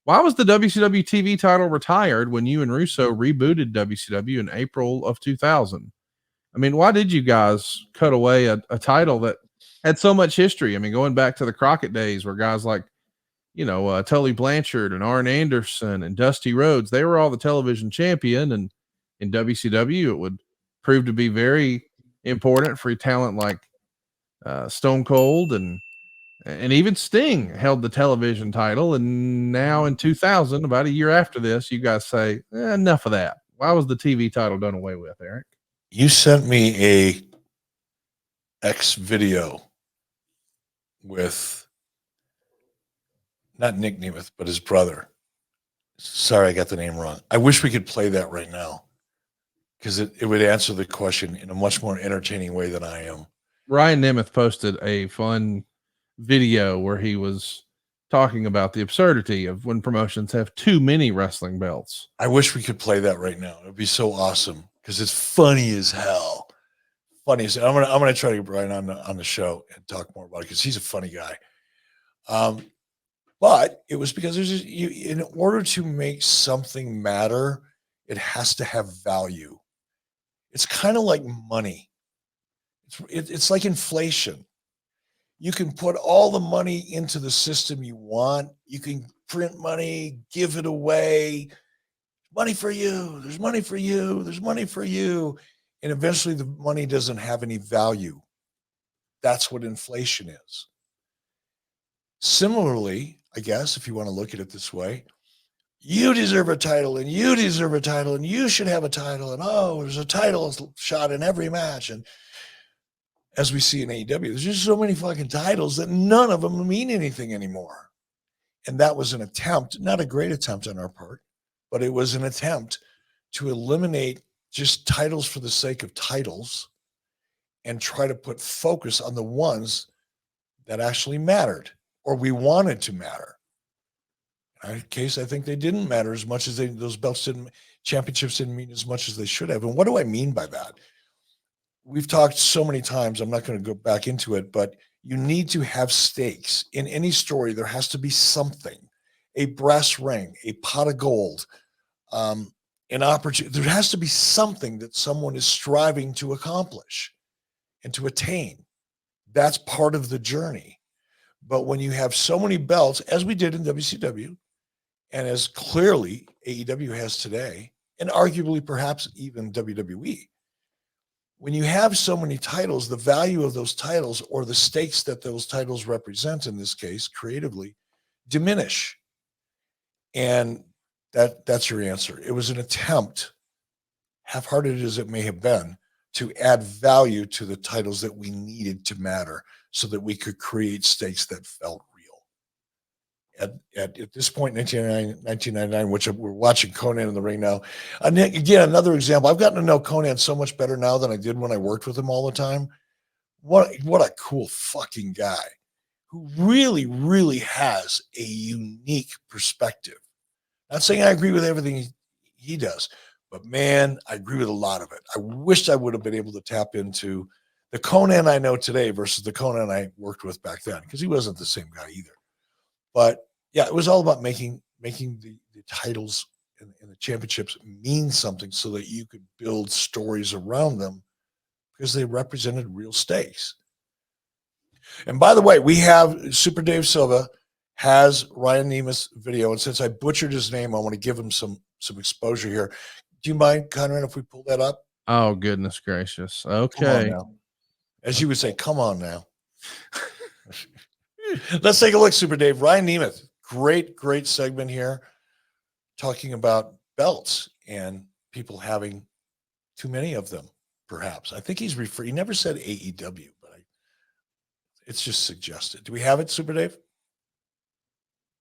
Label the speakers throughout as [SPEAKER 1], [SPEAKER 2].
[SPEAKER 1] Why was the WCW TV title retired when you and Russo rebooted WCW in April of 2000? I mean, why did you guys cut away a title that had so much history? I mean, going back to the Crockett days where guys like, Tully Blanchard and Arn Anderson and Dusty Rhodes, they were all the television champion. And in WCW, it would prove to be very important for talent like Stone Cold and even Sting held the television title. And now in 2000, about a year after this, you guys say, enough of that. Why was the TV title done away with, Eric?
[SPEAKER 2] You sent me a X video with not Nick Nemeth, but his brother. Sorry, I got the name wrong. I wish we could play that right now because it would answer the question in a much more entertaining way than I am.
[SPEAKER 1] Ryan Nemeth posted a fun video where he was talking about the absurdity of when promotions have too many wrestling belts.
[SPEAKER 2] I wish we could play that right now. It'd be so awesome because it's funny as hell. Funny as I'm gonna try to get Brian on the show and talk more about it because he's a funny guy. But it was because in order to make something matter, it has to have value. It's kind of like money. It's like inflation. You can put all the money into the system you want. You can print money, give it away. Money for you. There's money for you. There's money for you. And eventually the money doesn't have any value. That's what inflation is. Similarly, I guess, if you want to look at it this way, you deserve a title and you deserve a title and you should have a title. And there's a title shot in every match. And as we see in AEW, there's just so many fucking titles that none of them mean anything anymore. And that was an attempt, not a great attempt on our part, but it was an attempt to eliminate just titles for the sake of titles and try to put focus on the ones that actually mattered or we wanted to matter. In our case, I think they didn't matter as much as those championships didn't mean as much as they should have. And what do I mean by that? We've talked so many times, I'm not going to go back into it, but you need to have stakes. In any story, there has to be something, a brass ring, a pot of gold, an opportunity. There has to be something that someone is striving to accomplish and to attain. That's part of the journey. But when you have so many belts, as we did in WCW, and as clearly AEW has today, and arguably perhaps even WWE, when you have so many titles, the value of those titles or the stakes that those titles represent, in this case, creatively, diminish. And that's your answer. It was an attempt, half-hearted as it may have been, to add value to the titles that we needed to matter so that we could create stakes that felt real. At this point in 1999, which we're watching Conan in the ring now. And again, another example. I've gotten to know Conan so much better now than I did when I worked with him all the time. What a cool fucking guy who really, really has a unique perspective. Not saying I agree with everything he does, but man, I agree with a lot of it. I wish I would have been able to tap into the Conan I know today versus the Conan I worked with back then, because he wasn't the same guy either. But yeah, it was all about making the titles and the championships mean something so that you could build stories around them because they represented real stakes. And by the way, we have Super Dave Silva has Ryan Nemeth's video. And since I butchered his name, I want to give him some exposure here. Do you mind, Conrad, if we pull that up?
[SPEAKER 1] Oh, goodness gracious. Okay.
[SPEAKER 2] As you would say, come on now. Let's take a look, Super Dave. Ryan Nemeth, great segment here, talking about belts and people having too many of them, perhaps. I think he never said AEW, but it's just suggested. Do we have it, Super Dave?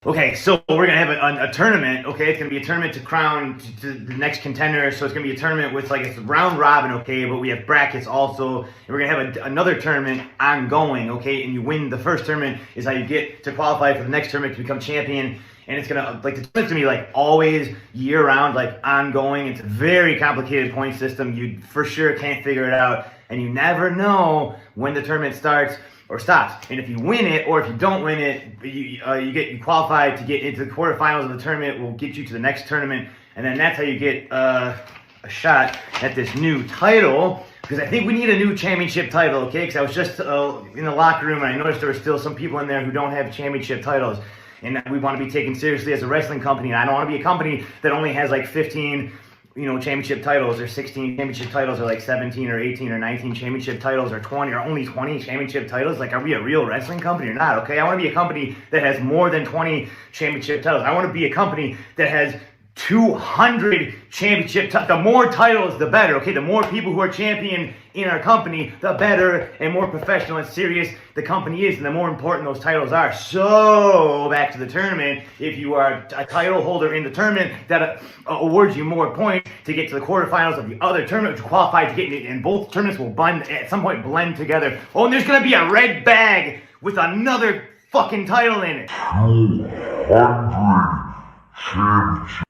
[SPEAKER 3] Okay, so we're going to have a tournament, okay? It's going to be a tournament to crown to the next contender, so it's going to be a tournament with, like, it's a round robin, okay? But we have brackets also, and we're going to have another tournament ongoing, okay? And you win the first tournament is how you get to qualify for the next tournament to become champion, and it's going to, like, the tournament's going to be, like, always year-round, like, ongoing. It's a very complicated point system. You for sure can't figure it out, and you never know when the tournament starts. or stops. And if you win it, or if you don't win it, you qualify to get into the quarterfinals of the tournament. Will get you to the next tournament, and then that's how you get a shot at this new title. Because I think we need a new championship title, okay? Because I was just in the locker room, and I noticed there were still some people in there who don't have championship titles. And we want to be taken seriously as a wrestling company. And I don't want to be a company that only has like 15, championship titles, or 16 championship titles, or like 17 or 18 or 19 championship titles, or 20, or only 20 championship titles. Like, are we a real wrestling company or not? Okay, I want to be a company that has more than 20 championship titles. I want to be a company that has 200 championship titles. The more titles, the better. Okay, the more people who are champion in our company, the better and more professional and serious the company is, and the more important those titles are. So back to the tournament. If you are a title holder in the tournament, that awards you more points to get to the quarterfinals of the other tournament, to qualify to get in, and both tournaments will at some point blend together. Oh, and there's gonna be a red bag with another fucking title in it.
[SPEAKER 4] 200 championship.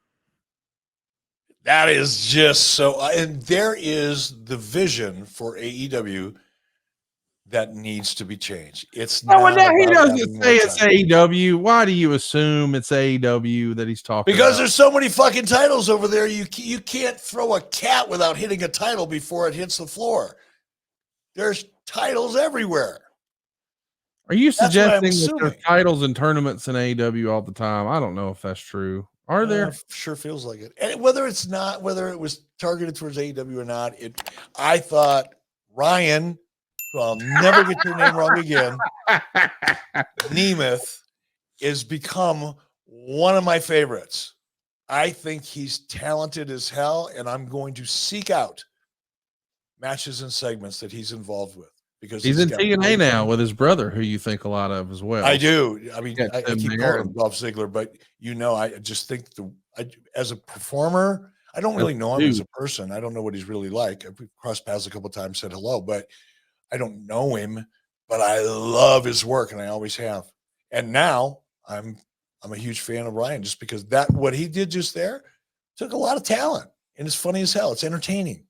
[SPEAKER 2] That is just so, and there is the vision for AEW that needs to be changed. It's not.
[SPEAKER 1] No, he doesn't say it's AEW. Why do you assume it's AEW that he's talking
[SPEAKER 2] Because
[SPEAKER 1] about?
[SPEAKER 2] there's so many fucking titles over there. You can't throw a cat without hitting a title before it hits the floor. There's titles everywhere.
[SPEAKER 1] Are you suggesting that
[SPEAKER 2] assuming.
[SPEAKER 1] there's titles and tournaments in AEW all the time? I don't know if that's true. Are there?
[SPEAKER 2] Sure feels like it. And whether it was targeted towards AEW or not, I thought Ryan, who I'll never get your name wrong again, Nemeth, has become one of my favorites. I think he's talented as hell, and I'm going to seek out matches and segments that he's involved with. Because
[SPEAKER 1] he's in TNA now with his brother, who you think a lot of as well.
[SPEAKER 2] I do. I mean, I keep calling him
[SPEAKER 1] and
[SPEAKER 2] Dolph Ziggler, but I just think as a performer, I don't really know him as a person. I don't know what he's really like. We've crossed paths a couple of times, said hello, but I don't know him. But I love his work, and I always have. And now I'm a huge fan of Ryan, just because what he did just there took a lot of talent, and it's funny as hell. It's entertaining.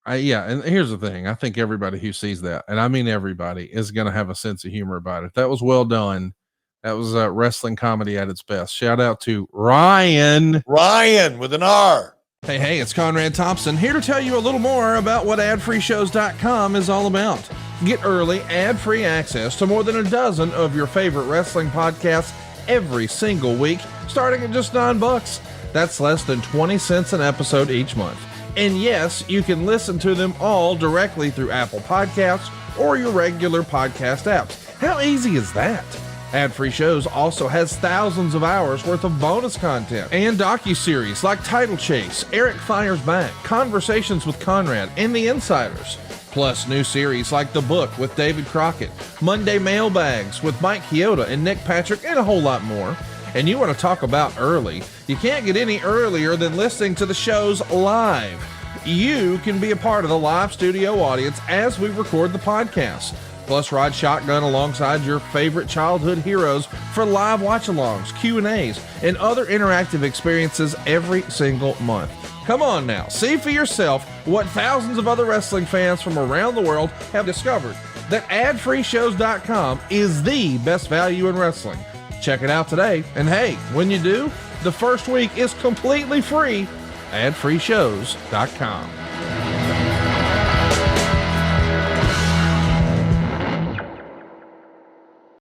[SPEAKER 1] And here's the thing. I think everybody who sees that, and I mean everybody, is going to have a sense of humor about it. That was well done. That was wrestling comedy at its best. Shout out to Ryan.
[SPEAKER 2] Ryan with an R.
[SPEAKER 1] Hey, it's Conrad Thompson here to tell you a little more about what AdFreeShows.com is all about. Get early, ad-free access to more than a dozen of your favorite wrestling podcasts every single week, starting at just $9. That's less than 20 cents an episode each month. And yes, you can listen to them all directly through Apple Podcasts or your regular podcast apps. How easy is that? Ad-Free Shows also has thousands of hours worth of bonus content and docuseries like Title Chase, Eric Fires Back, Conversations with Conrad, and The Insiders. Plus new series like The Book with David Crockett, Monday Mailbags with Mike Chioda and Nick Patrick, and a whole lot more. And you want to talk about early? You can't get any earlier than listening to the shows live. You can be a part of the live studio audience as we record the podcast. Plus, ride shotgun alongside your favorite childhood heroes for live watch-alongs, Q&As, and other interactive experiences every single month. Come on now, see for yourself what thousands of other wrestling fans from around the world have discovered, that AdFreeShows.com is the best value in wrestling. Check it out today, and hey, when you do, the first week is completely free. AdFreeShows.com.